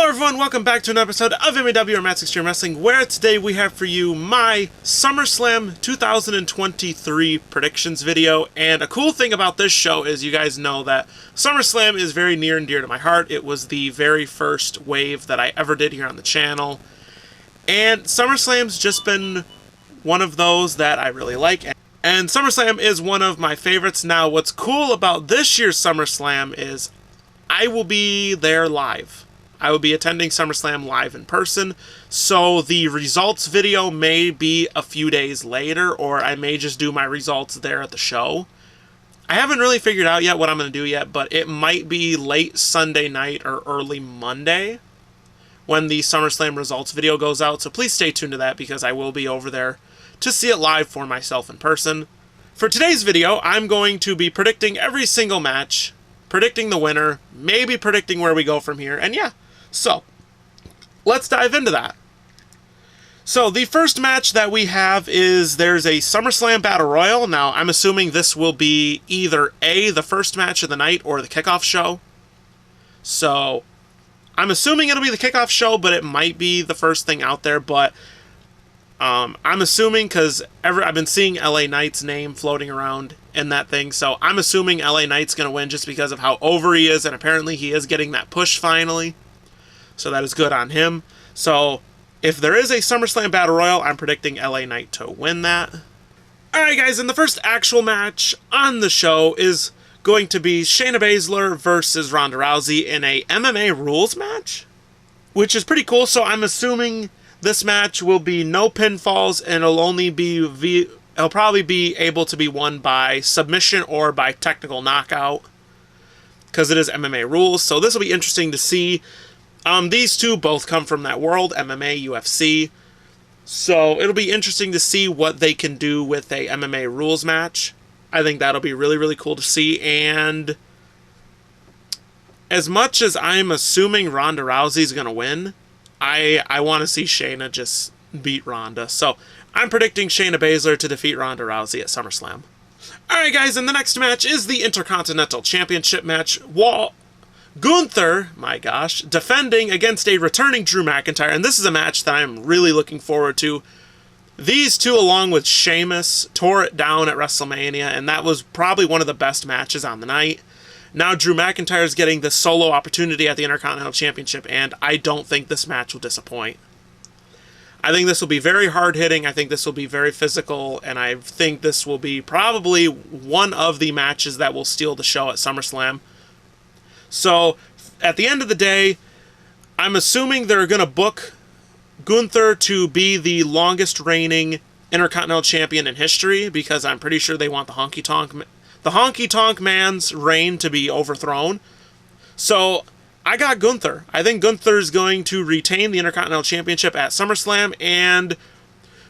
Hello everyone, welcome back to another episode of MEW or Matt's Extreme Wrestling, where today we have for you my Summer Slam 2023 predictions video. And a cool thing about this show is you guys know that Summer Slam is very near and dear to my heart. It was the very first wave that I ever did here on the channel. And Summer Slam's just been one of those that I really like. And Summer Slam is one of my favorites. Now, what's cool about this year's Summer Slam is I will be there live. I will be attending SummerSlam live in person, so the results video may be a few days later, or I may just do my results there at the show. I haven't really figured out yet what I'm going to do yet, but it might be late Sunday night or early Monday when the SummerSlam results video goes out, so please stay tuned to that because I will be over there to see it live for myself in person. For today's video, I'm going to be predicting every single match, predicting the winner, maybe predicting where we go from here, and yeah. So, let's dive into that. So, the first match that we have is there's a SummerSlam Battle Royal. Now, I'm assuming this will be either A, the first match of the night, or the kickoff show. So, I'm assuming it'll be the kickoff show, but it might be the first thing out there. But I'm assuming because I've been seeing LA Knight's name floating around in that thing. So, I'm assuming LA Knight's going to win just because of how over he is, and apparently he is getting that push finally. So that is good on him. So if there is a SummerSlam Battle Royal, I'm predicting LA Knight to win that. Alright guys, and the first actual match on the show is going to be Shayna Baszler versus Ronda Rousey in a MMA rules match, which is pretty cool. So I'm assuming this match will be no pinfalls, and it'll probably be able to be won by submission or by technical knockout because it is MMA rules. So this will be interesting to see. These two both come from that world, MMA, UFC. So it'll be interesting to see what they can do with a MMA rules match. I think that'll be really, really cool to see. And as much as I'm assuming Ronda Rousey's going to win, I want to see Shayna just beat Ronda. So I'm predicting Shayna Baszler to defeat Ronda Rousey at SummerSlam. Alright guys, and the next match is the Intercontinental Championship match. Gunther, my gosh, defending against a returning Drew McIntyre, and this is a match that I'm really looking forward to. These two, along with Sheamus, tore it down at WrestleMania, and that was probably one of the best matches on the night. Now Drew McIntyre is getting the solo opportunity at the Intercontinental Championship, and I don't think this match will disappoint. I think this will be very hard-hitting, I think this will be very physical, and I think this will be probably one of the matches that will steal the show at SummerSlam. So, at the end of the day, I'm assuming they're going to book Gunther to be the longest reigning Intercontinental Champion in history, because I'm pretty sure they want the Honky Tonk Man's reign to be overthrown. So, I got Gunther. I think Gunther's going to retain the Intercontinental Championship at SummerSlam, and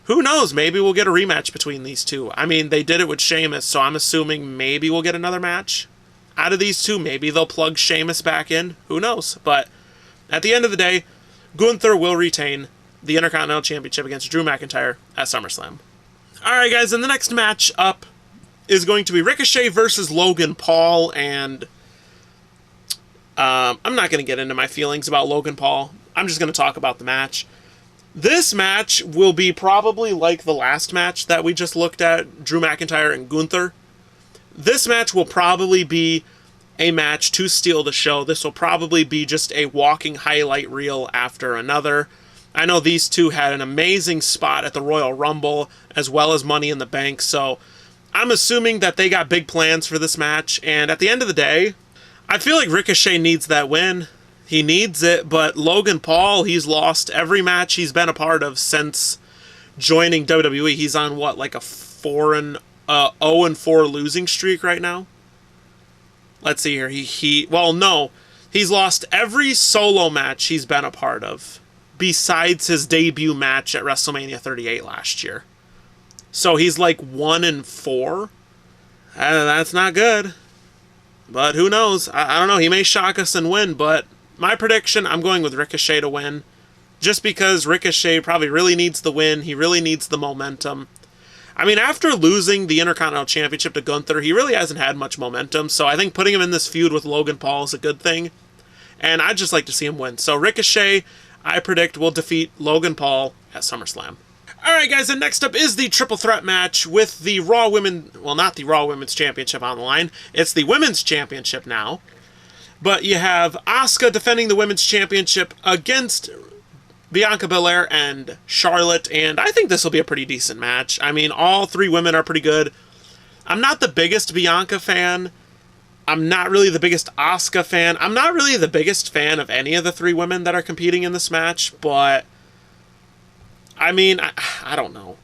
who knows, maybe we'll get a rematch between these two. I mean, they did it with Sheamus, so I'm assuming maybe we'll get another match out of these two. Maybe they'll plug Sheamus back in. Who knows? But at the end of the day, Gunther will retain the Intercontinental Championship against Drew McIntyre at SummerSlam. Alright guys, and the next match up is going to be Ricochet versus Logan Paul, and I'm not going to get into my feelings about Logan Paul. I'm just going to talk about the match. This match will be probably like the last match that we just looked at, Drew McIntyre and Gunther. This match will probably be a match to steal the show. This will probably be just a walking highlight reel after another. I know these two had an amazing spot at the Royal Rumble as well as Money in the Bank, so I'm assuming that they got big plans for this match. And at the end of the day, I feel like Ricochet needs that win. He needs it, but Logan Paul, he's lost every match he's been a part of since joining WWE. He's on, what, like a 0-4 losing streak right now. Let's see here. Well, no. He's lost every solo match he's been a part of, besides his debut match at WrestleMania 38 last year. So he's like 1-4. That's not good. But who knows? I don't know. He may shock us and win, but my prediction, I'm going with Ricochet to win. Just because Ricochet probably really needs the win. He really needs the momentum. I mean, after losing the Intercontinental Championship to Gunther, he really hasn't had much momentum, so I think putting him in this feud with Logan Paul is a good thing. and I'd just like to see him win. So Ricochet, I predict, will defeat Logan Paul at SummerSlam. Alright guys, and next up is the triple threat match with the Raw Women, well, not the Raw Women's Championship on the line, it's the Women's Championship now. But you have Asuka defending the Women's Championship against Bianca Belair and Charlotte, and I think this will be a pretty decent match. I mean, all three women are pretty good. I'm not the biggest Bianca fan. I'm not really the biggest Asuka fan. I'm not really the biggest fan of any of the three women that are competing in this match, but I mean, I don't know.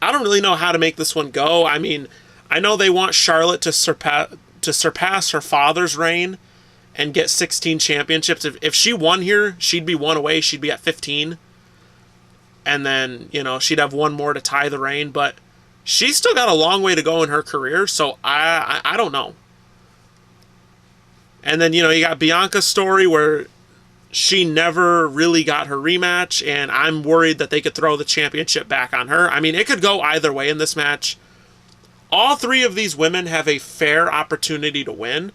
I don't really know how to make this one go. I mean, I know they want Charlotte to surpass her father's reign and get 16 championships. If she won here, she'd be one away. She'd be at 15. And then, you know, she'd have one more to tie the reign. But she's still got a long way to go in her career, so I don't know. And then, you know, you got Bianca's story where she never really got her rematch, and I'm worried that they could throw the championship back on her. I mean, it could go either way in this match. All three of these women have a fair opportunity to win.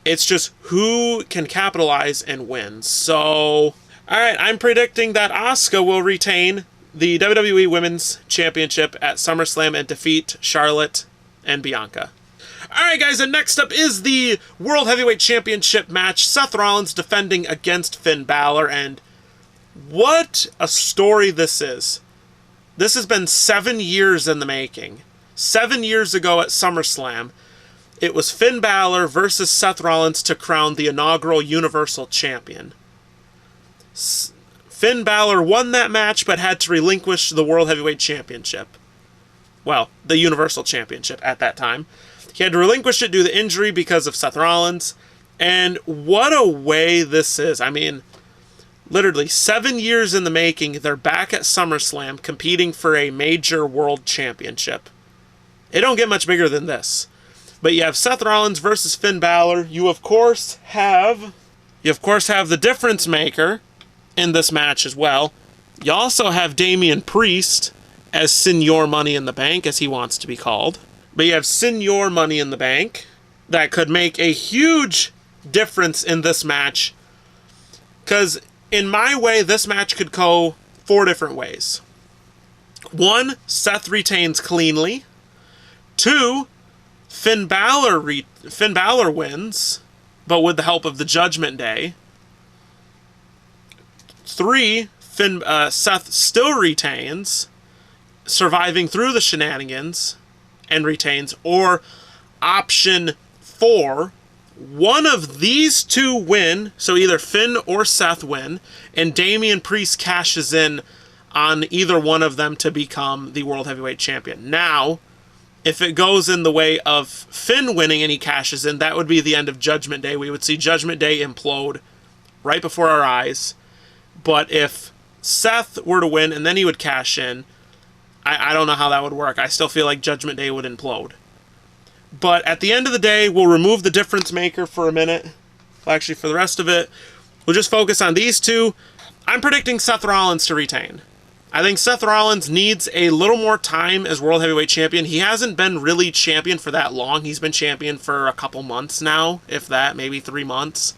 It's just who can capitalize and win. So, alright, I'm predicting that Asuka will retain the WWE Women's Championship at SummerSlam and defeat Charlotte and Bianca. Alright guys, and next up is the World Heavyweight Championship match. Seth Rollins defending against Finn Balor, and what a story this is. This has been 7 years in the making. 7 years ago at SummerSlam, it was Finn Balor versus Seth Rollins to crown the inaugural Universal Champion. Finn Balor won that match, but had to relinquish the World Heavyweight Championship. Well, the Universal Championship at that time. He had to relinquish it due to injury because of Seth Rollins. And what a way this is. I mean, literally 7 years in the making, they're back at SummerSlam competing for a major world championship. It don't get much bigger than this. But you have Seth Rollins versus Finn Balor. You of course have the difference maker in this match as well. You also have Damian Priest as Senior Money in the Bank, as he wants to be called. But you have Senior Money in the Bank that could make a huge difference in this match. Because in my way, this match could go 4 different ways. 1, Seth retains cleanly. 2, Finn Balor wins, but with the help of the Judgment Day. 3, Seth still retains, surviving through the shenanigans, and retains. Or option 4, one of these two win, so either Finn or Seth win, and Damian Priest cashes in on either one of them to become the World Heavyweight Champion. Now, if it goes in the way of Finn winning and he cashes in, that would be the end of Judgment Day. We would see Judgment Day implode right before our eyes. But if Seth were to win and then he would cash in, I don't know how that would work. I still feel like Judgment Day would implode. But at the end of the day, we'll remove the difference maker for a minute. Well, actually, for the rest of it, we'll just focus on these two. I'm predicting Seth Rollins to retain. I think Seth Rollins needs a little more time as World Heavyweight Champion. He hasn't been really champion for that long. He's been champion for a couple months now, if that, maybe 3 months.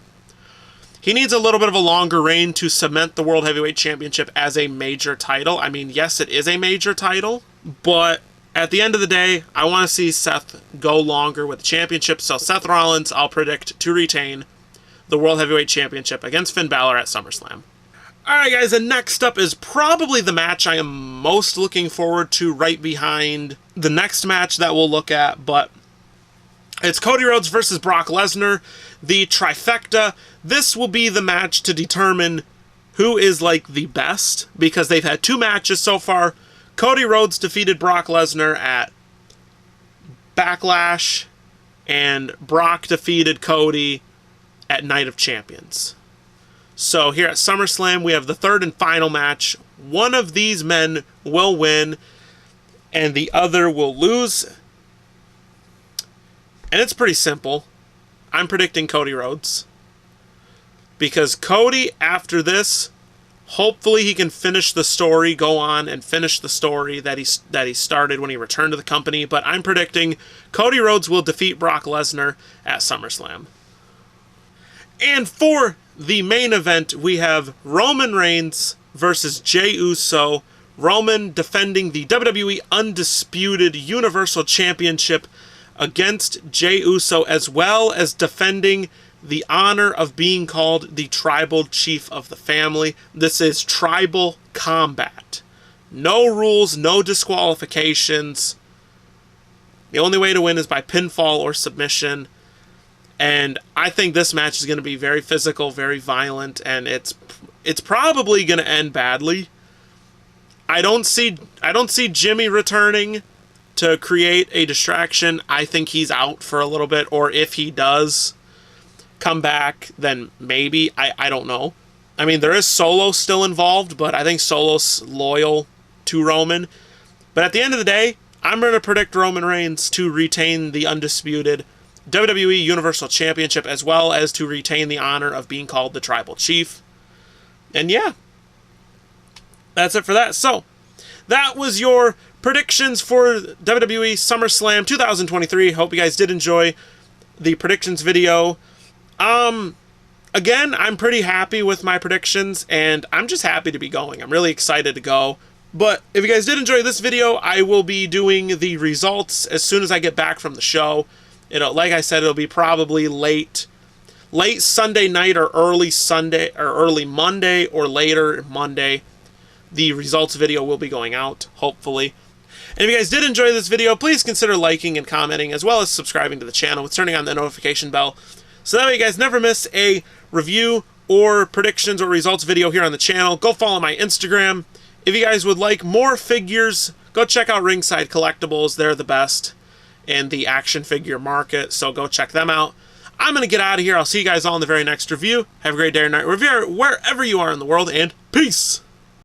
He needs a little bit of a longer reign to cement the World Heavyweight Championship as a major title. I mean, yes, it is a major title, but at the end of the day, I want to see Seth go longer with the championship. So Seth Rollins, I'll predict to retain the World Heavyweight Championship against Finn Balor at SummerSlam. Alright guys, and next up is probably the match I am most looking forward to, right behind the next match that we'll look at, but it's Cody Rhodes versus Brock Lesnar, the trifecta. This will be the match to determine who is like the best, because they've had 2 matches so far. Cody Rhodes defeated Brock Lesnar at Backlash, and Brock defeated Cody at Night of Champions. So here at SummerSlam, we have the 3rd and final match. One of these men will win, and the other will lose. And it's pretty simple. I'm predicting Cody Rhodes. Because Cody, after this, hopefully he can finish the story, go on and finish the story that he started when he returned to the company. But I'm predicting Cody Rhodes will defeat Brock Lesnar at SummerSlam. And for the main event, we have Roman Reigns versus Jey Uso. Roman defending the WWE Undisputed Universal Championship against Jey Uso, as well as defending the honor of being called the Tribal Chief of the family. This is tribal combat. No rules, no disqualifications. The only way to win is by pinfall or submission. And I think this match is going to be very physical, very violent, and it's probably going to end badly. I don't see Jimmy returning to create a distraction. I think he's out for a little bit, or if he does come back, then maybe. I don't know. I mean, there is Solo still involved, but I think Solo's loyal to Roman. But at the end of the day, I'm going to predict Roman Reigns to retain the undisputed WWE Universal Championship, as well as to retain the honor of being called the Tribal Chief. And yeah, that's it for that. So, that was your predictions for WWE Summer Slam 2023. Hope you guys did enjoy the predictions video. Again, I'm pretty happy with my predictions, and I'm just happy to be going. I'm really excited to go. But if you guys did enjoy this video, I will be doing the results as soon as I get back from the show. Like I said, it'll be probably late Sunday night or early Sunday or early Monday or later Monday. The results video will be going out, hopefully. And if you guys did enjoy this video, please consider liking and commenting, as well as subscribing to the channel with turning on the notification bell, so that way you guys never miss a review or predictions or results video here on the channel. Go follow my Instagram. If you guys would like more figures, go check out Ringside Collectibles. They're the best in the action figure market, so go check them out. I'm going to get out of here. I'll see you guys all in the very next review. Have a great day or night, wherever you are in the world, and peace!